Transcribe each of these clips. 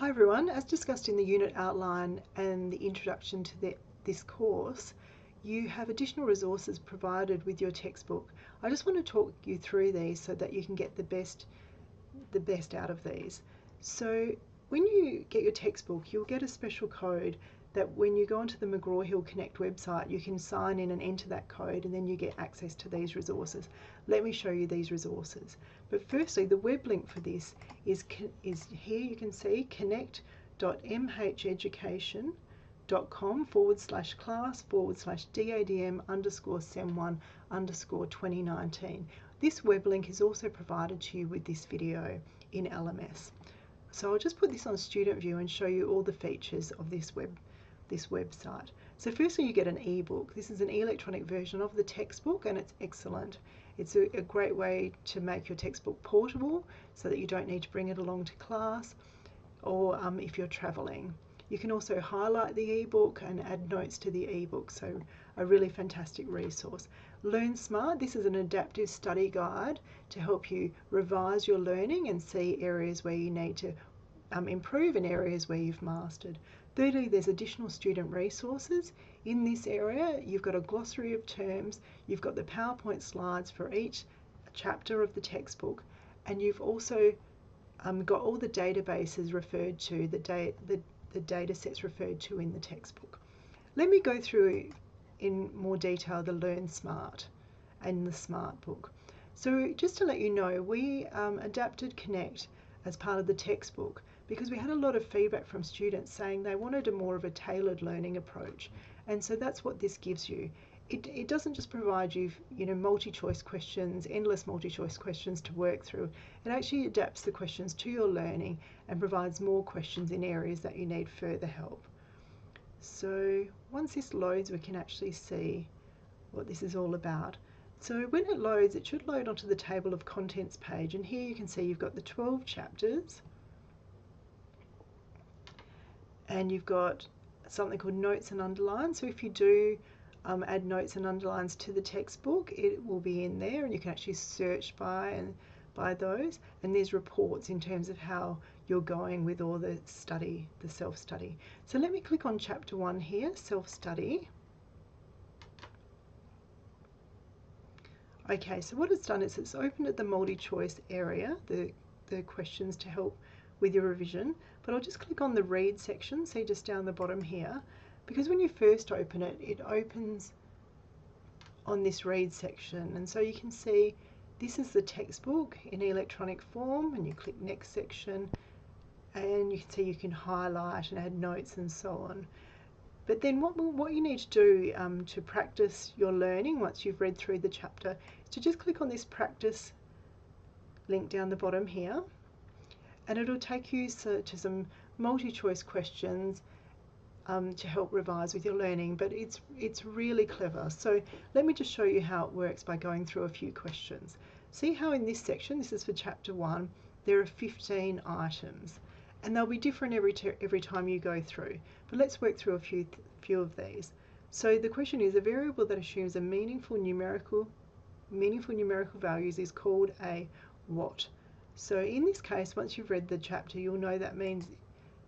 Hi everyone, as discussed in the unit outline and the introduction to this course, you have additional resources provided with your textbook. I just want to talk you through these so that you can get the best out of these. So when you get your textbook, you'll get a special code that when you go onto the McGraw-Hill Connect website, you can sign in and enter that code, and then you get access to these resources. Let me show you these resources. But firstly, the web link for this is here. You can see connect.mheducation.com/class/dadm_sem1_2019. This web link is also provided to you with this video in LMS. So I'll just put this on student view and show you all the features of this website. So firstly, you get an ebook. This is an electronic version of the textbook, and it's excellent. It's a great way to make your textbook portable so that you don't need to bring it along to class, or if you're traveling. You can also highlight the ebook and add notes to the ebook, so a really fantastic resource. Learn Smart, this is an adaptive study guide to help you revise your learning and see areas where you need to improve and areas where you've mastered. Thirdly, there's additional student resources. In this area, you've got a glossary of terms, you've got the PowerPoint slides for each chapter of the textbook, and you've also got all the databases referred to, the data sets referred to in the textbook. Let me go through in more detail the Learn Smart and the Smart book. So just to let you know, we adapted Connect as part of the textbook because we had a lot of feedback from students saying they wanted more of a tailored learning approach, and so that's what this gives you. It doesn't just provide you, multi-choice questions, endless multi-choice questions to work through. It actually adapts the questions to your learning and provides more questions in areas that you need further help. So once this loads, we can actually see what this is all about. So when it loads, it should load onto the table of contents page, and here you can see you've got the 12 chapters, and you've got something called notes and underlines. So if you do add notes and underlines to the textbook, it will be in there, and you can actually search by those. And there's reports in terms of how you're going with all the study, the self-study. So let me click on chapter 1 here, self-study. Okay, so what it's done is it's opened at the multi-choice area, the questions to help with your revision, but I'll just click on the read section, see just down the bottom here, because when you first open it, it opens on this read section, and so you can see this is the textbook in electronic form, and you click next section, and you can see you can highlight and add notes and so on. But then what you need to do to practice your learning once you've read through the chapter is to just click on this practice link down the bottom here, and it'll take you to some multi-choice questions to help revise with your learning, but it's really clever. So let me just show you how it works by going through a few questions. See how in this section, this is for chapter 1, there are 15 items, and they'll be different every time you go through. But let's work through a few of these. So the question is, a variable that assumes a meaningful numerical values is called a what? So in this case, once you've read the chapter, you'll know that means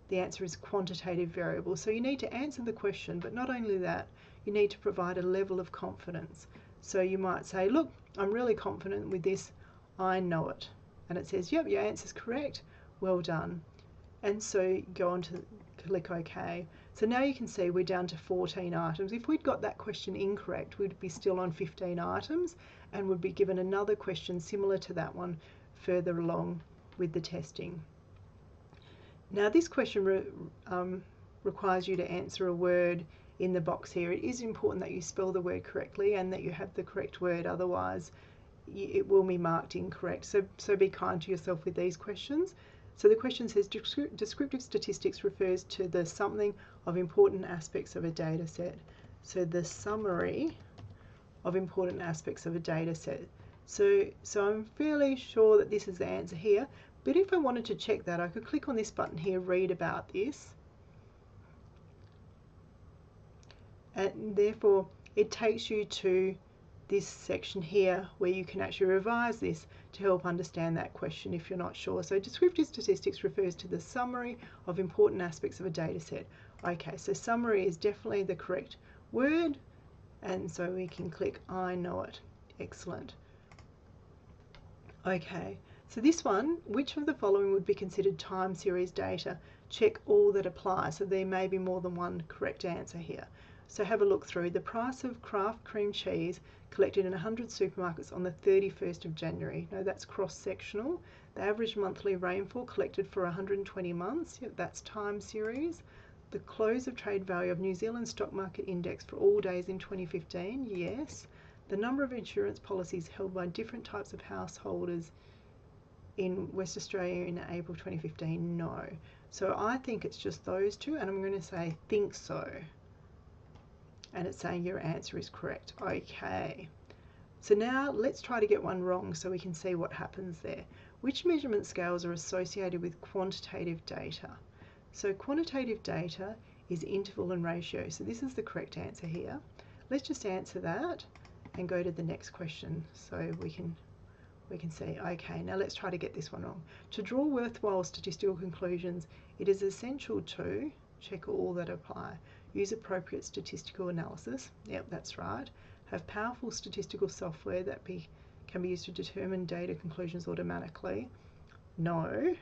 the answer is quantitative variable. So you need to answer the question, but not only that, you need to provide a level of confidence. So you might say, look, I'm really confident with this, I know it. And it says, yep, your answer's correct, well done. And so go on to click OK. So now you can see we're down to 14 items. If we'd got that question incorrect, we'd be still on 15 items and would be given another question similar to that one further along with the testing. Now this question requires you to answer a word in the box here. It is important that you spell the word correctly and that you have the correct word, otherwise it will be marked incorrect. So be kind to yourself with these questions. So the question says, descriptive statistics refers to the something of important aspects of a data set. So the summary of important aspects of a data set. So I'm fairly sure that this is the answer here, but if I wanted to check that, I could click on this button here, read about this, and therefore it takes you to this section here where you can actually revise this to help understand that question if you're not sure. So descriptive statistics refers to the summary of important aspects of a data set. Okay, so summary is definitely the correct word, and so we can click I know it. Excellent. Okay, so this one, which of the following would be considered time series data? Check all that apply. So there may be more than one correct answer here. So have a look through. The price of Kraft cream cheese collected in 100 supermarkets on the 31st of January. No, that's cross-sectional. The average monthly rainfall collected for 120 months. Yep, that's time series. The close of trade value of New Zealand stock market index for all days in 2015. Yes. The number of insurance policies held by different types of householders in West Australia in April 2015. No. So I think it's just those two, and I'm going to say think so. And it's saying your answer is correct. Okay. So now let's try to get one wrong so we can see what happens there. Which measurement scales are associated with quantitative data? So quantitative data is interval and ratio. So this is the correct answer here. Let's just answer that and go to the next question so we can see. Okay, now let's try to get this one wrong. To draw worthwhile statistical conclusions, it is essential to check all that apply. Use appropriate statistical analysis. Yep, that's right. Have powerful statistical software that can be used to determine data conclusions automatically. No,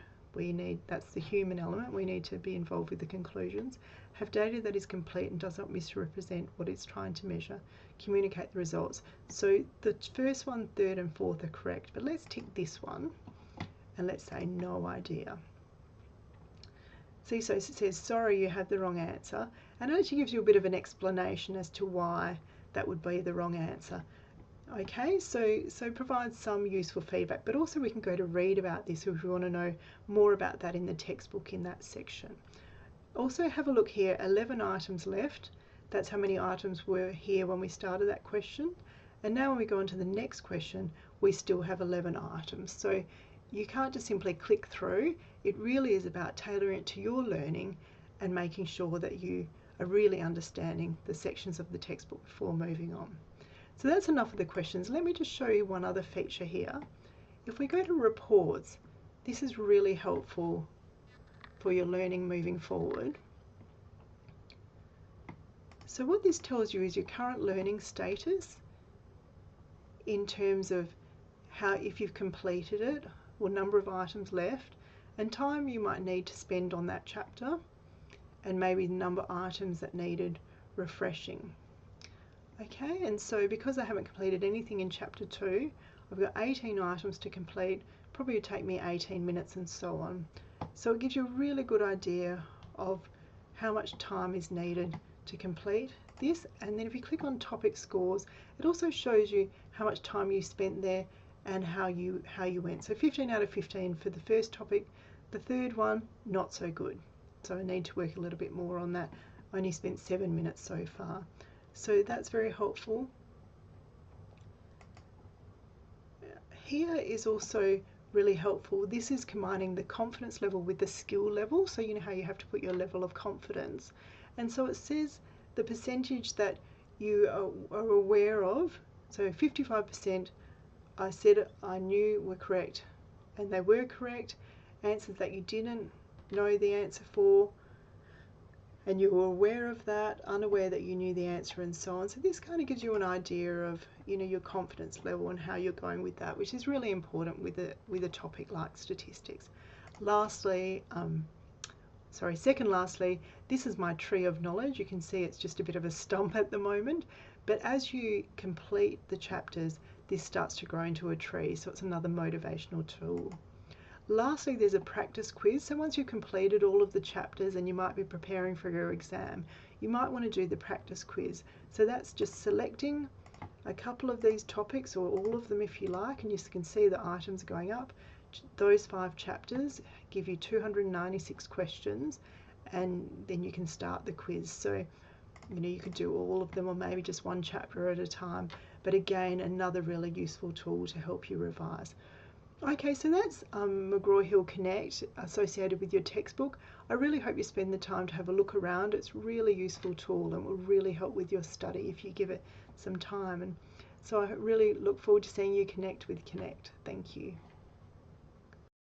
that's the human element. We need to be involved with the conclusions. Have data that is complete and does not misrepresent what it's trying to measure. Communicate the results. So the first one, third and fourth are correct, but let's tick this one and let's say no idea. See, so it says, sorry, you have the wrong answer, and it actually gives you a bit of an explanation as to why that would be the wrong answer. Okay, so provides some useful feedback, but also we can go to read about this if we want to know more about that in the textbook in that section. Also have a look here, 11 items left. That's how many items were here when we started that question. And now when we go on to the next question, we still have 11 items. So you can't just simply click through. It really is about tailoring it to your learning and making sure that you are really understanding the sections of the textbook before moving on. So that's enough of the questions. Let me just show you one other feature here. If we go to reports, this is really helpful for your learning moving forward. So what this tells you is your current learning status in terms of if you've completed it, or number of items left, and time you might need to spend on that chapter, and maybe the number of items that needed refreshing. Okay, and so because I haven't completed anything in chapter 2, I've got 18 items to complete, probably would take me 18 minutes and so on. So it gives you a really good idea of how much time is needed to complete this. And then if you click on topic scores, it also shows you how much time you spent there and how you went. So 15 out of 15 for the first topic. The third one, not so good. So I need to work a little bit more on that. I only spent 7 minutes so far. So that's very helpful. Here is also really helpful. This is combining the confidence level with the skill level. So you know how you have to put your level of confidence. And so it says the percentage that you are aware of. So 55% I said I knew were correct, and they were correct. Answers that you didn't know the answer for, and you were aware of that, unaware that you knew the answer, and so on. So this kind of gives you an idea of, you know, your confidence level and how you're going with that, which is really important with a topic like statistics. Lastly, second lastly, this is my tree of knowledge. You can see it's just a bit of a stump at the moment, but as you complete the chapters, this starts to grow into a tree, so it's another motivational tool. Lastly, there's a practice quiz. So once you've completed all of the chapters and you might be preparing for your exam, you might want to do the practice quiz. So that's just selecting a couple of these topics, or all of them if you like, and you can see the items going up. Those 5 chapters give you 296 questions, and then you can start the quiz. So you know, you could do all of them or maybe just one chapter at a time, but again, another really useful tool to help you revise. Okay, so that's McGraw-Hill Connect associated with your textbook. I really hope you spend the time to have a look around. It's a really useful tool and will really help with your study if you give it some time. And So I really look forward to seeing you connect with Connect. Thank you.